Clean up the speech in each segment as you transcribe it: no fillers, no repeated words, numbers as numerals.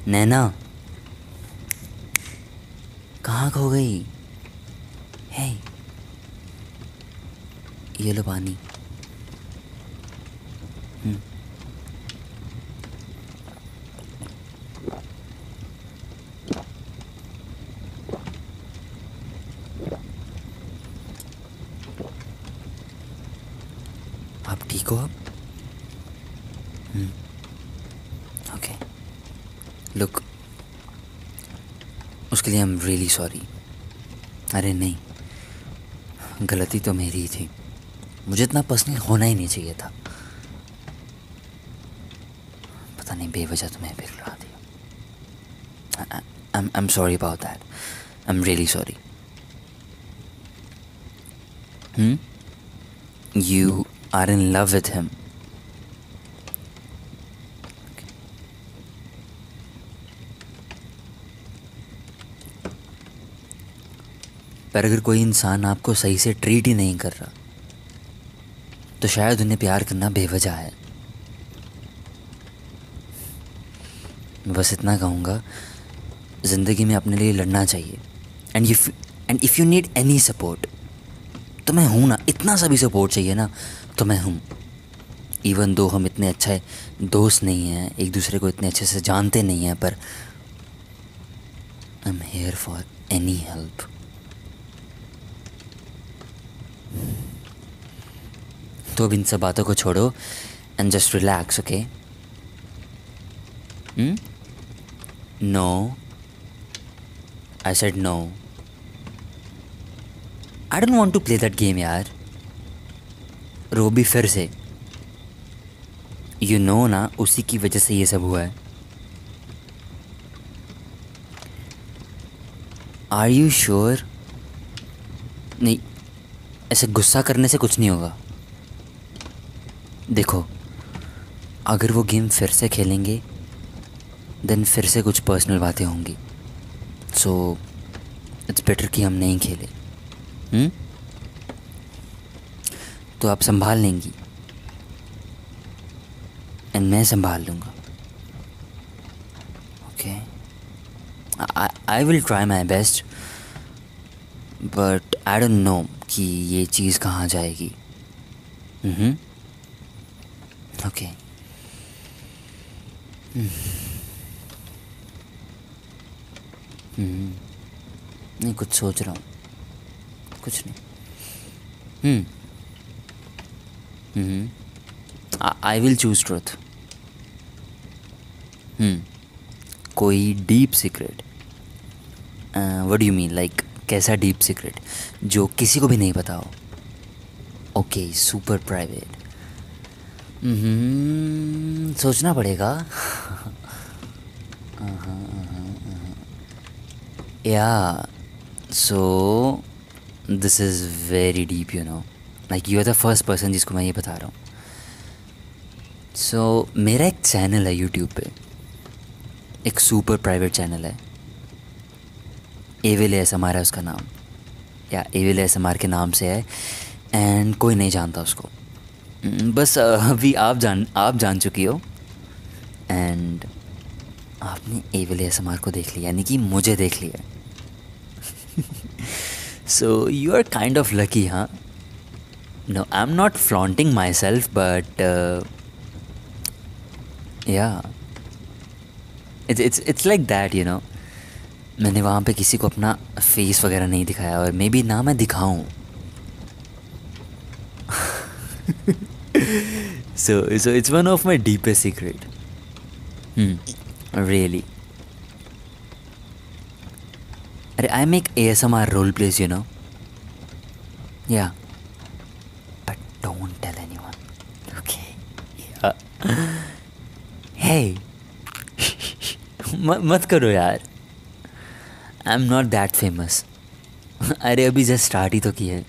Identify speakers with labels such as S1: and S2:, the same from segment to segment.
S1: नैना कहाँ खो गई? है ये लो पानी। आप ठीक हो अब? ओके, लुक, उसके लिए आई एम रियली सॉरी। अरे नहीं, गलती तो मेरी ही थी। मुझे इतना पर्सनल होना ही नहीं चाहिए था। पता नहीं बेवजह तुम्हें पिघला दिया। I am sorry about that. I am really sorry. You are in love with him. पर अगर कोई इंसान आपको सही से ट्रीट ही नहीं कर रहा तो शायद उन्हें प्यार करना बेवजह है। मैं बस इतना कहूँगा, ज़िंदगी में अपने लिए लड़ना चाहिए। And if you need any support तो मैं हूँ ना। इतना सा भी सपोर्ट चाहिए ना तो मैं हूँ। इवन दो हम इतने अच्छे दोस्त नहीं हैं, एक दूसरे को इतने अच्छे से जानते नहीं हैं, पर I am here for any help. तो अब इन सब बातों को छोड़ो and just relax, okay? No, I said no. I don't want to play that game यार। रो भी फिर से। यू नो ना, उसी की वजह से ये सब हुआ है। Are you sure? नहीं, ऐसे गुस्सा करने से कुछ नहीं होगा। देखो, अगर वो गेम फिर से खेलेंगे देन फिर से कुछ पर्सनल बातें होंगी। सो इट्स बेटर कि हम नहीं खेलें। तो आप संभाल लेंगी एंड मैं संभाल लूँगा, okay? I will try my best, but I don't know कि ये चीज़ कहाँ जाएगी। ओके। नहीं, कुछ सोच रहा हूँ, कुछ नहीं। I will choose truth. कोई deep secret? What do you mean, like कैसा डीप सीक्रेट जो किसी को भी नहीं पता हो? Okay, super private. सोचना पड़ेगा। Yeah so this is very deep, you know, like you are the first person जिसको मैं ये बता रहा हूँ। सो मेरा एक चैनल है यूट्यूब पे, एक सुपर प्राइवेट चैनल है। एविल ASMR है उसका नाम, या एविल ASMR के नाम से है, एंड कोई नहीं जानता उसको। बस अभी आप जान चुकी हो, एंड आपने एविल ASMR को देख लिया, यानी कि मुझे देख लिया। So you are kind of lucky, हाँ? No, I am not flaunting myself, but yeah it's like that, you know. मैंने वहाँ पे किसी को अपना फेस वगैरह नहीं दिखाया, और मे बी ना मैं दिखाऊँ। so it's one of my deepest secret. Really. I make ASMR role plays, you know. Yeah, but don't tell anyone, okay? Yeah. Hey. मत करो यार, आई एम नॉट दैट फेमस। अरे अभी जस्ट स्टार्ट ही तो की है।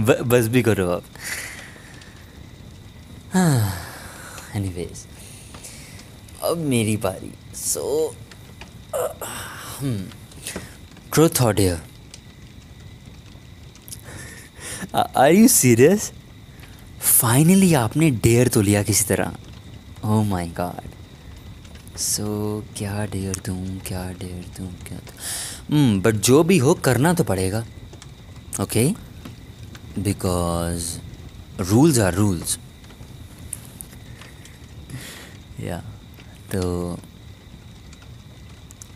S1: बस भी करो अब। एनीवेज, अब मेरी बारी। सो ट्रूथ और dare? Are you serious? Finally आपने डेयर तो लिया किसी तरह। ओह माय गॉड, सो क्या डेयर दूँ, क्या डेयर दूँ, क्या बट जो भी हो करना तो पड़ेगा, okay, because rules are rules. या तो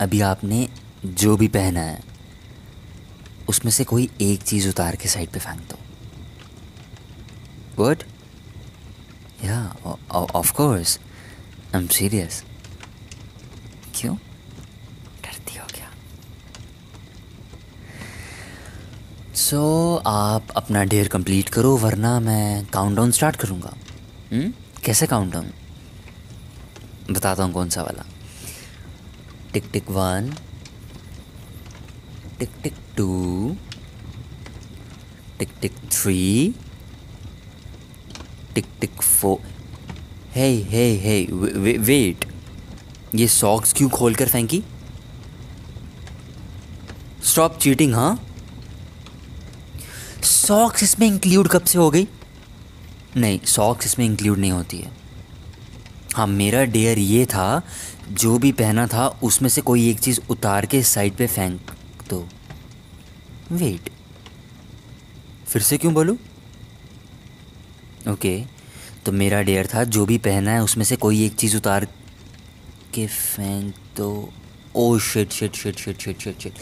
S1: अभी आपने जो भी पहना है उसमें से कोई एक चीज़ उतार के साइड पे फेंक दो। व्हाट? या of course, I am serious. क्यों डरती हो क्या? सो आप अपना डेयर कंप्लीट करो वरना मैं काउंटडाउन स्टार्ट करूँगा। कैसे काउंटडाउन? बताता हूँ कौन सा वाला। टिक टिक 1, टिक टिक 2, टिक टिक 3, टिक टिक 4। हे हे हे वेट, ये सॉक्स क्यों खोल कर फेंकी? Stop cheating. हाँ, सॉक्स इसमें इंक्लूड कब से हो गई? नहीं, सॉक्स इसमें इंक्लूड नहीं होती है। हाँ, मेरा डेयर ये था जो भी पहना था उसमें से कोई एक चीज़ उतार के साइड पे फेंक दो। वेट, फिर से क्यों बोलूँ? ओके, तो मेरा डेयर था जो भी पहना है उसमें से कोई एक चीज़ उतार के फेंक दो। Oh shit shit shit shit shit shit shit,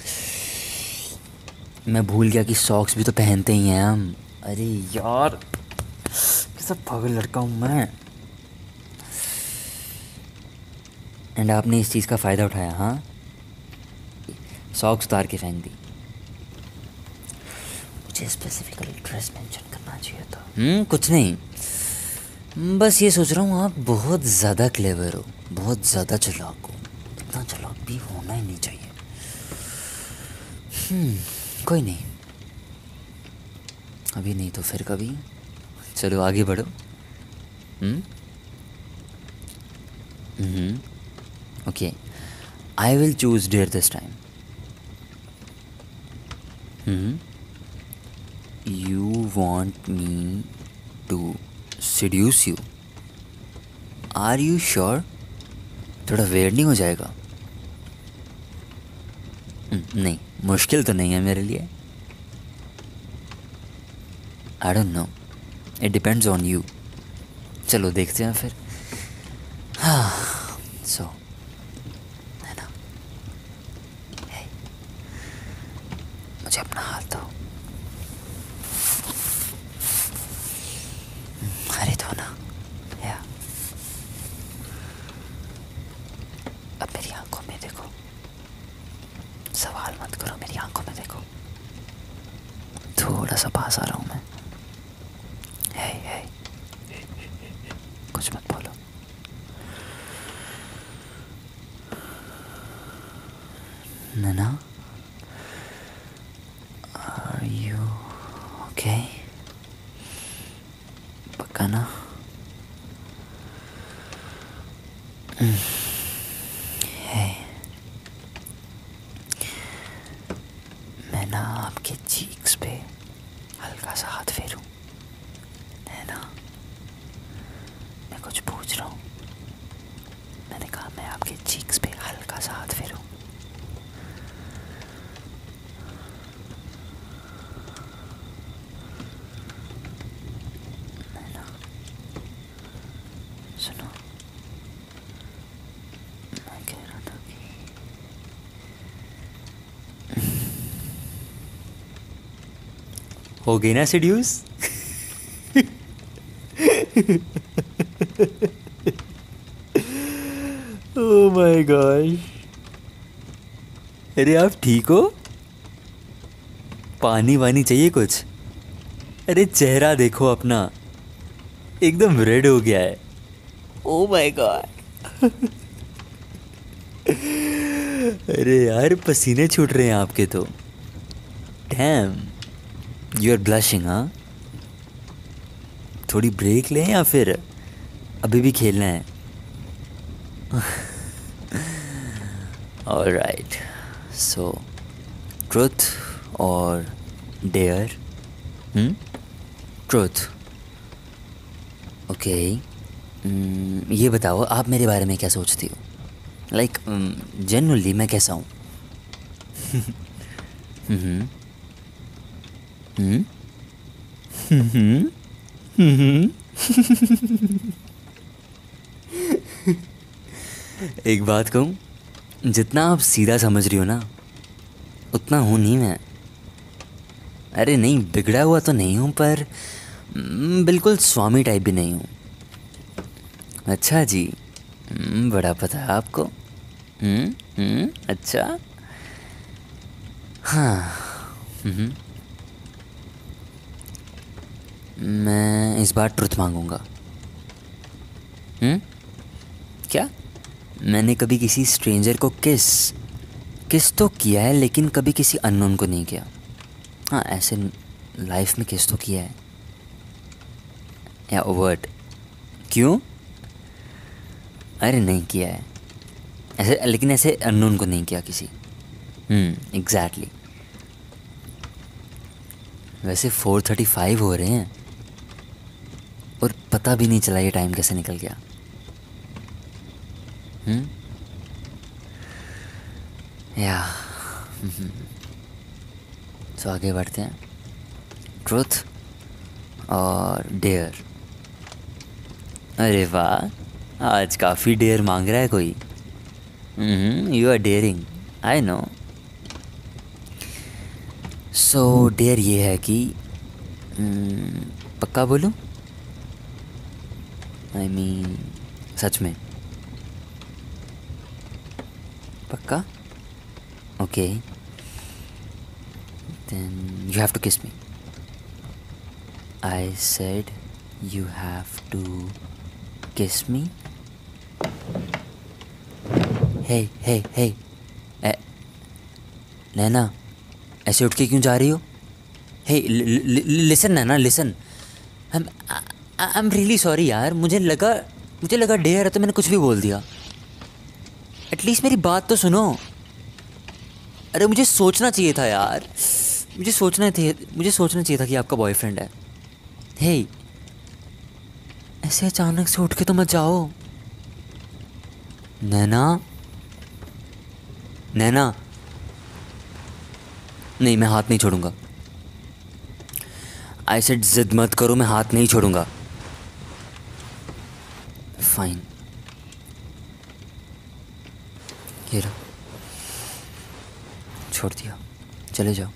S1: मैं भूल गया कि सॉक्स भी तो पहनते ही हैं हम। अरे यार, कैसा पागल लड़का हूँ मैं। एंड आपने इस चीज़ का फ़ायदा उठाया। हाँ, सॉक्स उतार के फेंक दी। मुझे स्पेसिफिकली ड्रेस मेंशन करना चाहिए था। कुछ नहीं, बस ये सोच रहा हूँ आप बहुत ज़्यादा क्लेवर हो, बहुत ज़्यादा चालाक हो। इतना चालाक भी होना ही नहीं चाहिए। कोई नहीं, अभी नहीं तो फिर कभी। चलो आगे बढ़ो। Okay, I will choose dare this time. You want me to seduce you? Are you sure? थोड़ा वेयर नहीं हो जाएगा? नहीं, मुश्किल तो नहीं है मेरे लिए। I don't know, it depends on you. चलो देखते हैं फिर। हाँ, सो है ना, hey, मुझे अपना हाथ दो। अरे दो ना। या अब मेरी आंखों में देखो, सवाल मत करो, मेरी आंखों में देखो। थोड़ा सा पास आ रहा हूँ मैं। हे हे, कुछ मत बोलो। नैना, आर यू ओके? पक्का ना? हे, मैं ना आपके चीक्स पे हल्का सा हाथ फेरूं, है ना? मैं कुछ पूछ रहा हूँ। मैंने कहा मैं आपके चीक्स पे हल्का सा हाथ फेरूं। नैना, सुनो, मैं कह रहा था कि हो गई ना सेड्यूस? Oh my God. अरे आप ठीक हो? पानी वानी चाहिए कुछ? अरे चेहरा देखो अपना, एकदम रेड हो गया है। Oh my God. अरे यार, पसीने छूट रहे हैं आपके तो। Damn, you are blushing. हाँ, थोड़ी ब्रेक लें या फिर अभी भी खेलना है? ऑलराइट, सो ट्रुथ और डेयर? ट्रुथ। ओके, ये बताओ आप मेरे बारे में क्या सोचती हो? लाइक जेन्युइनली मैं कैसा हूँ? हम्म हम्म हम्म हम्म। एक बात कहूँ, जितना आप सीधा समझ रही हो ना, उतना हूँ नहीं मैं। अरे नहीं, बिगड़ा हुआ तो नहीं हूँ, पर बिल्कुल स्वामी टाइप भी नहीं हूँ। अच्छा जी। बड़ा पता है आपको। अच्छा। हाँ। हम्म, मैं इस बार ट्रुथ मांगूंगा। हम्म। क्या? मैंने कभी किसी स्ट्रेंजर को किस किस तो किया है, लेकिन कभी किसी अननोन को नहीं किया। हाँ, ऐसे लाइफ में किस तो किया है, या ओवर्ट। क्यों? अरे नहीं किया है ऐसे, लेकिन ऐसे अननोन को नहीं किया किसी। एग्जैक्टली। वैसे 4:35 हो रहे हैं और पता भी नहीं चला ये टाइम कैसे निकल गया। हम्म। या तो आगे बढ़ते हैं। ट्रुथ और डेयर। अरे वाह, आज काफ़ी डेयर मांग रहा है कोई। You are daring, I know. So dare ये है कि पक्का बोलूं, आई मीन सच में। पक्का? Okay, then you have to kiss me. I said you have to kiss me. हे हे हे, नैना, ऐसे उठ के क्यों जा रही हो? Hey listen Naina, listen. I am really sorry यार, मुझे लगा डेयर है तो मैंने कुछ भी बोल दिया। एटलीस्ट मेरी बात तो सुनो। अरे मुझे सोचना चाहिए था यार, मुझे सोचना चाहिए था कि आपका बॉयफ्रेंड है। हे, ऐसे अचानक से उठ के तो मत जाओ। नैना, नैना। नहीं, मैं हाथ नहीं छोड़ूंगा। आई सेड जिद मत करो, मैं हाथ नहीं छोड़ूंगा। फाइन, ये रहा, छोड़ दिया, चले जाओ।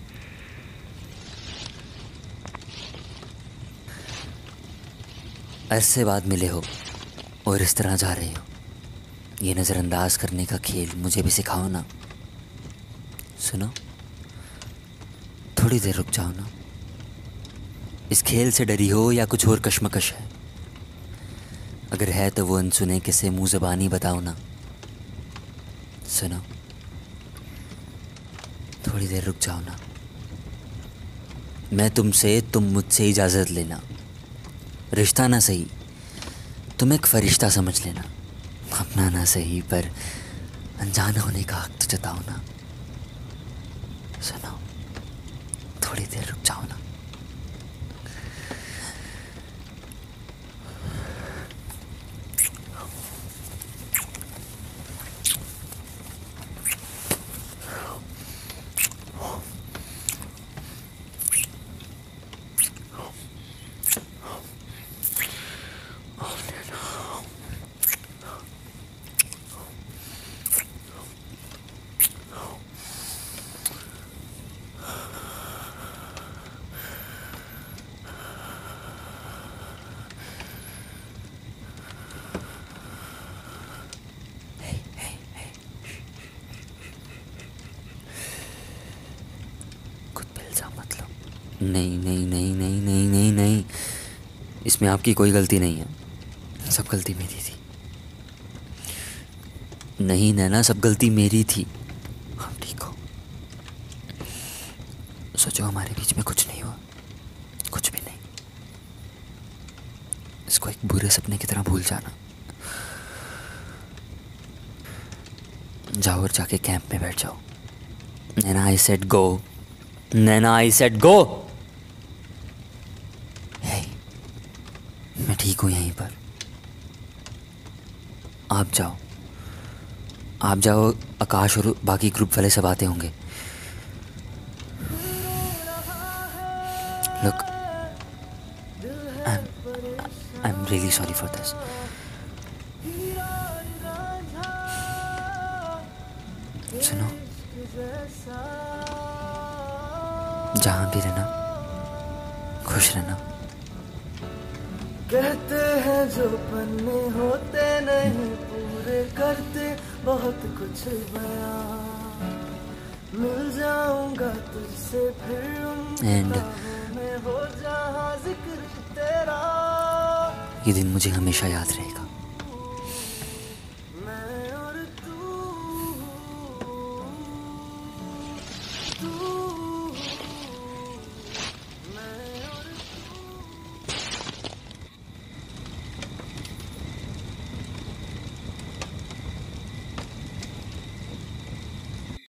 S1: अरसे बाद मिले हो और इस तरह जा रहे हो। ये नज़रअंदाज करने का खेल मुझे भी सिखाओ ना। सुनो, थोड़ी देर रुक जाओ ना। इस खेल से डरी हो या कुछ और कश्मकश है? अगर है तो वो अनसुने किसे मुंह ज़बानी बताओ ना। सुनो, थोड़ी देर रुक जाओ ना। मैं तुमसे, तुम मुझसे इजाज़त लेना। रिश्ता ना सही, तुम एक फरिश्ता समझ लेना। अपना ना सही, पर अनजान होने का हक तो जताओ ना। सुनो, थोड़ी देर रुक जाओ ना। खुद पे इल्ज़ाम मत लो। नहीं नहीं नहीं नहीं नहीं नहीं नहीं, इसमें आपकी कोई गलती नहीं है, सब गलती मेरी थी। नहीं नैना, सब गलती मेरी थी। हम ठीक हो। सोचो हमारे बीच में कुछ नहीं हुआ, कुछ भी नहीं। इसको एक बुरे सपने की तरह भूल जाना। जाओ और जाके कैंप में बैठ जाओ। नैना I said go, Naina I said go. हे, मैं ठीक हूँ यहीं पर। आप जाओ, आप जाओ, आकाश और बाकी ग्रुप वाले सब आते होंगे। Look, I am really sorry for this. सुनो, जहाँ भी रहना, खुश रहना।
S2: कहते हैं जो पन्ने होते नहीं पूरे करते बहुत कुछ बयां, मिल जाऊंगा तुझसे फिर
S1: एंड
S2: में हो जहाँ जिक्र तेरा।
S1: ये दिन मुझे हमेशा याद रहेगा।